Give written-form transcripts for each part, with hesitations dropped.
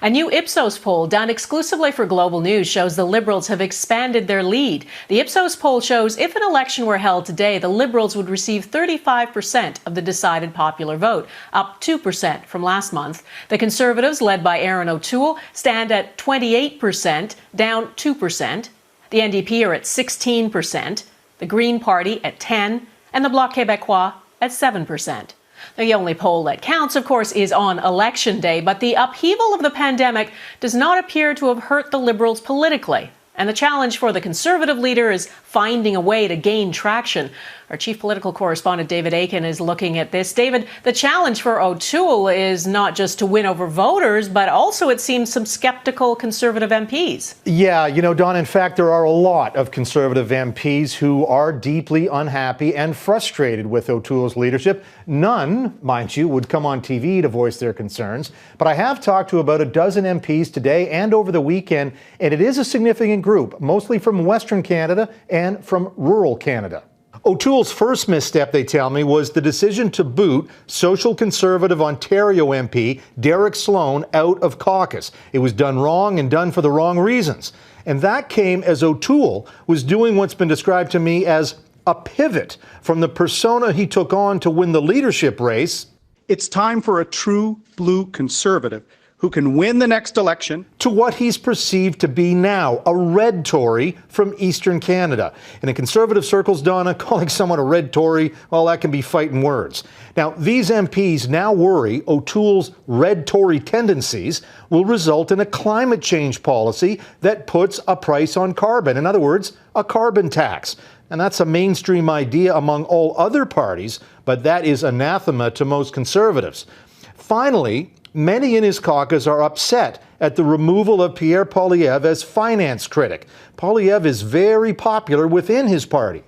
A new Ipsos poll done exclusively for Global News shows the Liberals have expanded their lead. The Ipsos poll shows if an election were held today, the Liberals would receive 35% of the decided popular vote, up 2% from last month. The Conservatives, led by Erin O'Toole, stand at 28%, down 2%. The NDP are at 16%, the Green Party at 10%, and the Bloc Quebecois at 7%. The only poll that counts, of course, is on Election Day, but the upheaval of the pandemic does not appear to have hurt the Liberals politically. And the challenge for the Conservative leader is finding a way to gain traction. Our chief political correspondent David Akin is looking at this. David, the challenge for O'Toole is not just to win over voters, but also, it seems, some skeptical Conservative MPs. Yeah, Don, in fact, there are a lot of Conservative MPs who are deeply unhappy and frustrated with O'Toole's leadership. None, mind you, would come on TV to voice their concerns. But I have talked to about a dozen MPs today and over the weekend, and it is a significant group, mostly from Western Canada and from rural Canada. O'Toole's first misstep, they tell me, was the decision to boot Social Conservative Ontario MP Derek Sloan out of caucus. It was done wrong and done for the wrong reasons. And that came as O'Toole was doing what's been described to me as a pivot from the persona he took on to win the leadership race. It's time for a true blue Conservative who can win the next election, to what he's perceived to be now, a red Tory from Eastern Canada. And in Conservative circles, Donna, calling someone a red Tory, well, that can be fighting words. Now, these MPs now worry O'Toole's red Tory tendencies will result in a climate change policy that puts a price on carbon. In other words, a carbon tax. And that's a mainstream idea among all other parties, but that is anathema to most Conservatives. Finally, many in his caucus are upset at the removal of Pierre Poilievre as finance critic. Poilievre is very popular within his party.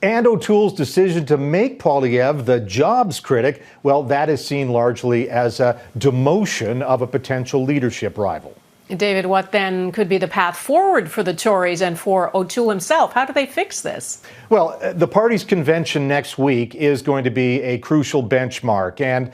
And O'Toole's decision to make Poilievre the jobs critic, well, that is seen largely as a demotion of a potential leadership rival. David, what then could be the path forward for the Tories and for O'Toole himself? How do they fix this? Well, the party's convention next week is going to be a crucial benchmark, and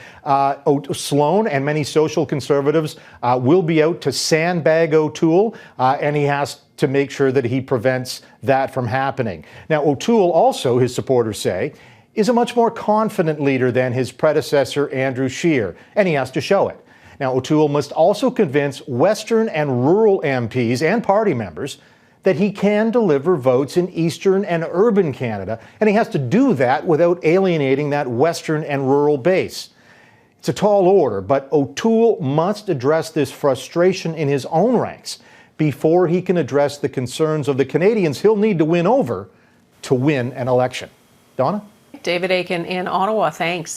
Sloan and many social conservatives will be out to sandbag O'Toole, and he has to make sure that he prevents that from happening. Now, O'Toole also, his supporters say, is a much more confident leader than his predecessor, Andrew Scheer, and he has to show it. Now, O'Toole must also convince Western and rural MPs and party members that he can deliver votes in Eastern and urban Canada, and he has to do that without alienating that Western and rural base. It's a tall order, but O'Toole must address this frustration in his own ranks before he can address the concerns of the Canadians he'll need to win over to win an election. Donna? David Akin in Ottawa, thanks.